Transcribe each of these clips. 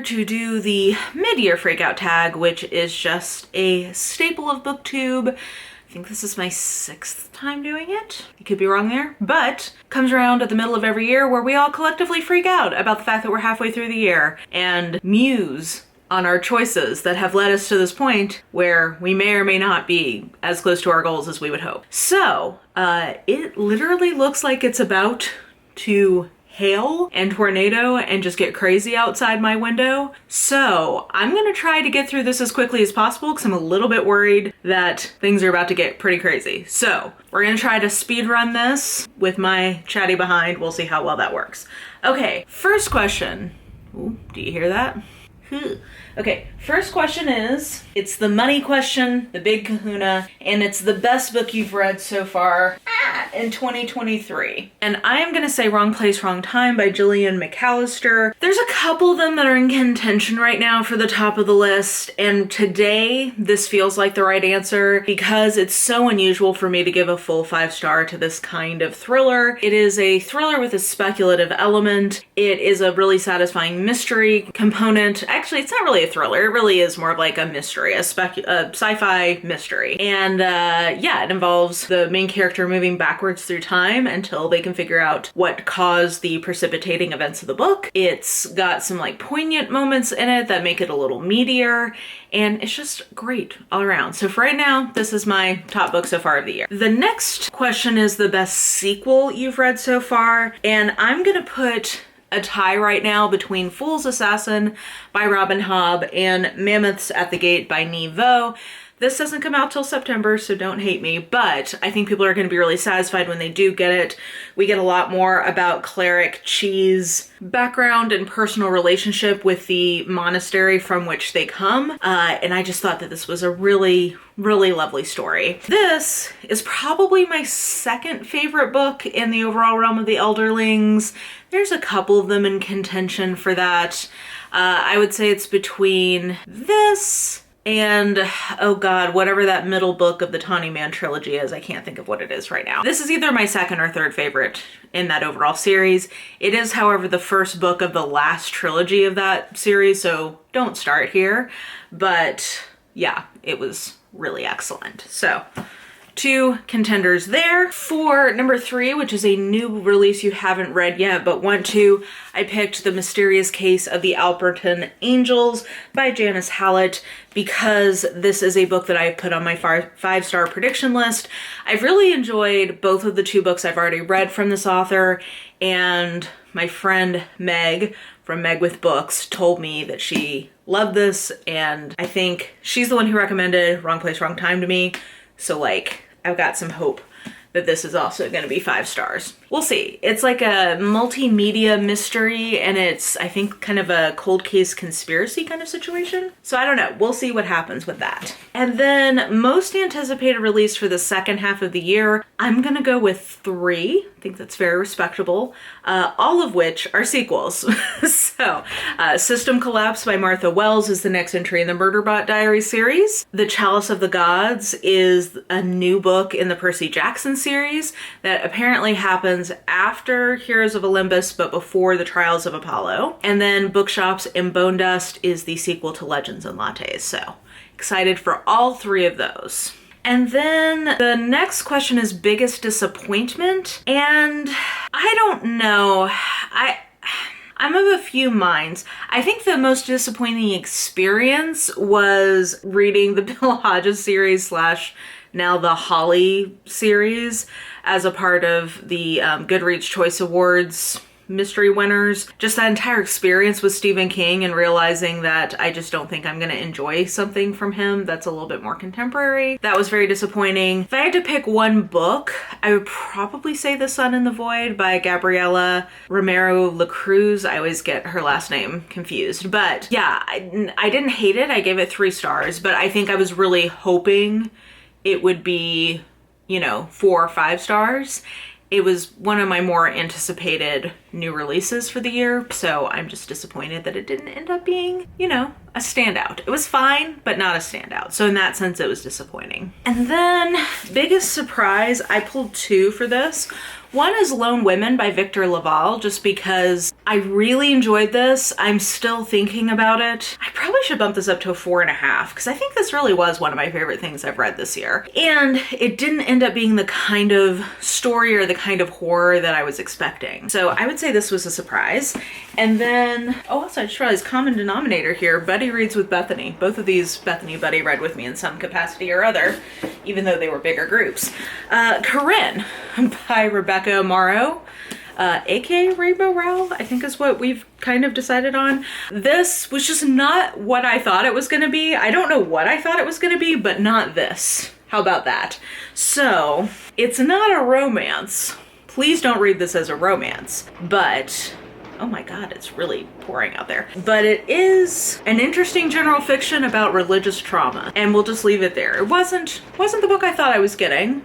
to do the mid-year freakout tag, which is just a staple of BookTube. I think this is my 6th time doing it. I could be wrong there, but comes around at the middle of every year where we all collectively freak out about the fact that we're halfway through the year and muse on our choices that have led us to this point where we may or may not be as close to our goals as we would hope. So it literally looks like it's about to hail and tornado and just get crazy outside my window. So I'm gonna try to get through this as quickly as possible because I'm a little bit worried that things are about to get pretty crazy. So we're gonna try to speed run this with my chatty behind. We'll see how well that works. Okay, first question. Ooh, do you hear that? Okay, first question is, it's the money question, the big kahuna, and it's the best book you've read so far in 2023. And I am gonna say Wrong Place, Wrong Time by Gillian McAllister. There's a couple of them that are in contention right now for the top of the list, and today this feels like the right answer because it's so unusual for me to give a full 5-star to this kind of thriller. It is a thriller with a speculative element. It is a really satisfying mystery component. Actually, it's not really a thriller. It really is more of like a mystery, a sci-fi mystery. And yeah, it involves the main character moving backwards through time until they can figure out what caused the precipitating events of the book. It's got some like poignant moments in it that make it a little meatier, and it's just great all around. So for right now, this is my top book so far of the year. The next question is the best sequel you've read so far, and I'm gonna put a tie right now between Fool's Assassin by Robin Hobb and Mammoths at the Gate by Nhi Vo. This doesn't come out till September, so don't hate me, but I think people are going to be really satisfied when they do get it. We get a lot more about Cleric Chi's background and personal relationship with the monastery from which they come, and I just thought that this was a really, really lovely story. This is probably my second favorite book in the overall realm of the Elderlings. There's a couple of them in contention for that. I would say it's between this and, oh god, whatever that middle book of the Tawny Man trilogy is. I can't think of what it is right now. This is either my second or third favorite in that overall series. It is, however, the first book of the last trilogy of that series, so don't start here. But yeah, it was really excellent. So 2 contenders there. For number 3, which is a new release you haven't read yet but want to, I picked The Mysterious Case of the Alberton Angels by Janice Hallett because this is a book that I've put on my 5-star prediction list. I've really enjoyed both of the 2 books I've already read from this author, and my friend Meg from Meg with Books told me that she loved this, and I think she's the one who recommended Wrong Place, Wrong Time to me. So like, I've got some hope that this is also gonna be 5 stars. We'll see. It's like a multimedia mystery, and it's, I think, kind of a cold case conspiracy kind of situation. So I don't know, we'll see what happens with that. And then most anticipated release for the second half of the year, I'm gonna go with 3. I think that's very respectable. All of which are sequels. So, System Collapse by Martha Wells is the next entry in the Murderbot Diaries series. The Chalice of the Gods is a new book in the Percy Jackson series that apparently happens after Heroes of Olympus but before the Trials of Apollo. And then Bookshops and Bone Dust is the sequel to Legends and Lattes. So excited for all 3 of those. And then the next question is biggest disappointment, and I don't know. I'm of a few minds. I think the most disappointing experience was reading the Bill Hodges series / now the Holly series as a part of the Goodreads Choice Awards mystery winners. Just that entire experience with Stephen King and realizing that I just don't think I'm gonna enjoy something from him that's a little bit more contemporary. That was very disappointing. If I had to pick one book, I would probably say The Sun in the Void by Gabriela Romero Lacruz. I always get her last name confused. But yeah, I didn't hate it. I gave it 3 stars, but I think I was really hoping it would be, 4 or 5 stars. It was one of my more anticipated new releases for the year, so I'm just disappointed that it didn't end up being, a standout. It was fine, but not a standout. So in that sense, it was disappointing. And then biggest surprise, I pulled 2 for this. One is Lone Women by Victor Laval, just because I really enjoyed this. I'm still thinking about it. I probably should bump this up to a 4.5 because I think this really was one of my favorite things I've read this year. And it didn't end up being the kind of story or the kind of horror that I was expecting. So I would say this was a surprise. And then, oh, also I just realized common denominator here, Buddy reads with Bethany. Both of these Bethany Buddy read with me in some capacity or other, even though they were bigger groups. Corinne by Rebecca Morrow. aka Rainbow Rowell, I think is what we've kind of decided on. This was just not what I thought it was gonna be. I don't know what I thought it was gonna be, but not this. How about that? So, it's not a romance. Please don't read this as a romance, but oh my God, it's really pouring out there. But it is an interesting general fiction about religious trauma, and we'll just leave it there. It wasn't the book I thought I was getting.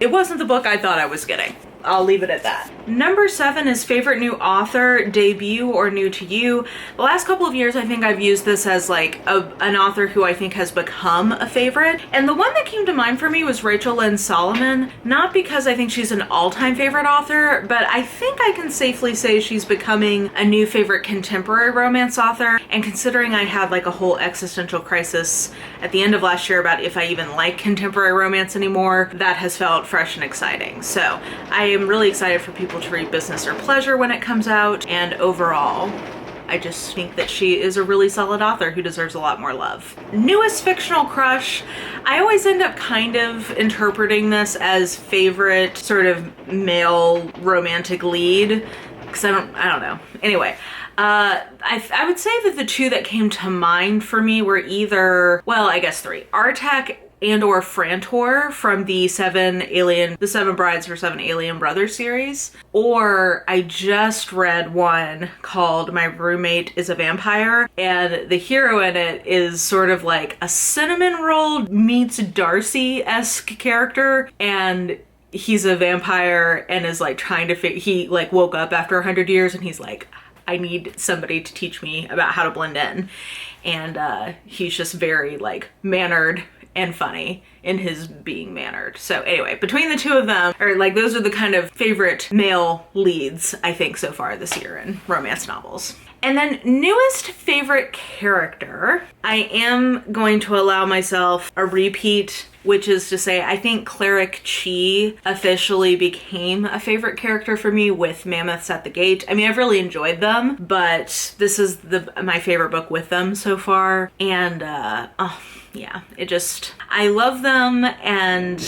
It wasn't the book I thought I was getting. I'll leave it at that. Number 7 is favorite new author, debut, or new to you. The last couple of years, I think I've used this as like an author who I think has become a favorite. And the one that came to mind for me was Rachel Lynn Solomon. Not because I think she's an all-time favorite author, but I think I can safely say she's becoming a new favorite contemporary romance author. And considering I had like a whole existential crisis at the end of last year about if I even like contemporary romance anymore, that has felt fresh and exciting. So I am really excited for people to read Business or Pleasure when it comes out, and overall I just think that she is a really solid author who deserves a lot more love. Newest fictional crush. I always end up kind of interpreting this as favorite sort of male romantic lead because I don't know. Anyway, I would say that the two that came to mind for me were either, well, I guess 3. Artak and or Frantor from the Seven Brides for Seven Alien Brothers series. Or I just read one called My Roommate is a Vampire, and the hero in it is sort of like a cinnamon roll meets Darcy-esque character, and he's a vampire and is like trying to he like woke up after 100 years and he's like, I need somebody to teach me about how to blend in. And he's just very like mannered and funny in his being mannered. So anyway, between the two of them, or like those are the kind of favorite male leads I think so far this year in romance novels. And then newest favorite character, I am going to allow myself a repeat, which is to say I think Cleric Chi officially became a favorite character for me with Mammoths at the Gate. I mean, I've really enjoyed them, but this is my favorite book with them so far. And oh yeah, I love them, and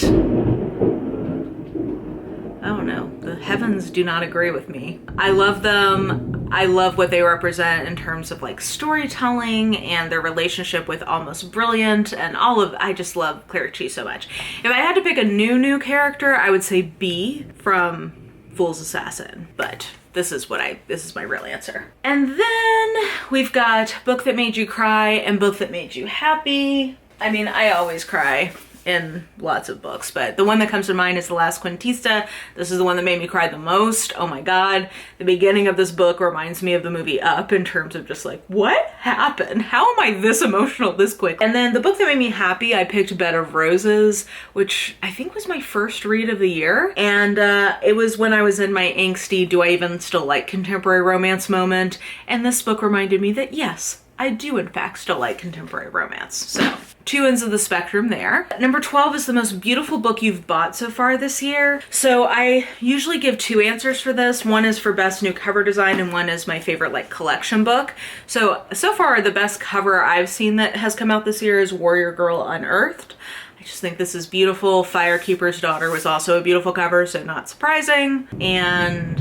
I don't know, the heavens do not agree with me. I love them. I love what they represent in terms of like storytelling and their relationship with Almost Brilliant and I just love Cleric Chi so much. If I had to pick a new character, I would say B from Fool's Assassin, but this is my real answer. And then we've got Book That Made You Cry and Book That Made You Happy. I mean, I always cry in lots of books, but the one that comes to mind is The Last Quintista. This is the one that made me cry the most. Oh my God. The beginning of this book reminds me of the movie Up in terms of just like, what happened? How am I this emotional this quick? And then the book that made me happy, I picked Bed of Roses, which I think was my first read of the year. And it was when I was in my angsty, do I even still like contemporary romance moment? And this book reminded me that yes, I do in fact still like contemporary romance. So, two ends of the spectrum there. Number 12 is the most beautiful book you've bought so far this year. So I usually give 2 answers for this. One is for best new cover design and one is my favorite like collection book. So far the best cover I've seen that has come out this year is Warrior Girl Unearthed. I just think this is beautiful. Firekeeper's Daughter was also a beautiful cover, so not surprising. And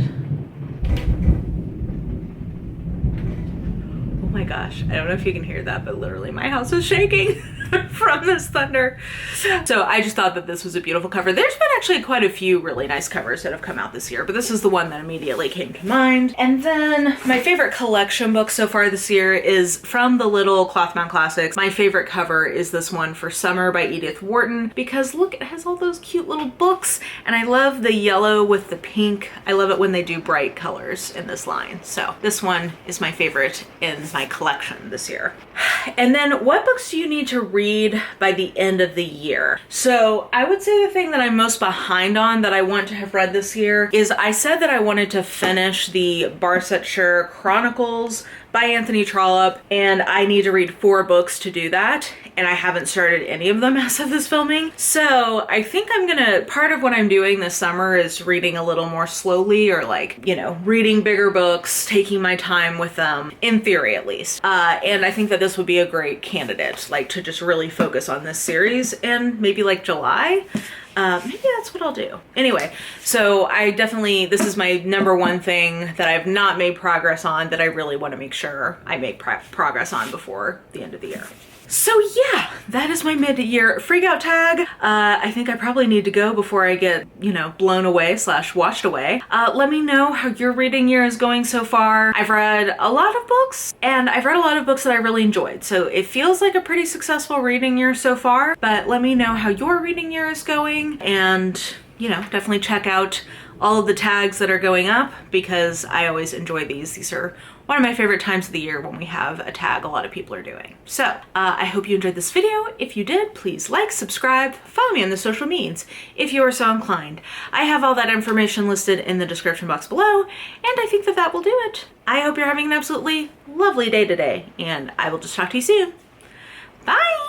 oh my gosh, I don't know if you can hear that, but literally my house is shaking from this thunder. So I just thought that this was a beautiful cover. There's been actually quite a few really nice covers that have come out this year, but this is the one that immediately came to mind. And then my favorite collection book so far this year is from the little Clothbound Classics. My favorite cover is this one for Summer by Edith Wharton, because look, it has all those cute little books, and I love the yellow with the pink. I love it when they do bright colors in this line. So this one is my favorite in my collection this year. And then what books do you need to read by the end of the year. So I would say the thing that I'm most behind on that I want to have read this year is I said that I wanted to finish the Barsetshire Chronicles by Anthony Trollope, and I need to read 4 books to do that, and I haven't started any of them as of this filming. So I think part of what I'm doing this summer is reading a little more slowly, or like, you know, reading bigger books, taking my time with them, in theory at least. And I think that this would be a great candidate, like to just really focus on this series, and maybe like July. Maybe that's what I'll do. Anyway, so this is my number one thing that I've not made progress on that I really want to make sure I make progress on before the end of the year. So yeah, that is my mid-year freakout tag. I think I probably need to go before I get, you know, blown away / washed away. Let me know how your reading year is going so far. I've read a lot of books, and I've read a lot of books that I really enjoyed. So it feels like a pretty successful reading year so far, but let me know how your reading year is going, and, you know, definitely check out all of the tags that are going up, because I always enjoy these. These are one of my favorite times of the year when we have a tag a lot of people are doing. So I hope you enjoyed this video. If you did, please like, subscribe, follow me on the social medias if you are so inclined. I have all that information listed in the description box below, and I think that will do it. I hope you're having an absolutely lovely day today, and I will just talk to you soon. Bye!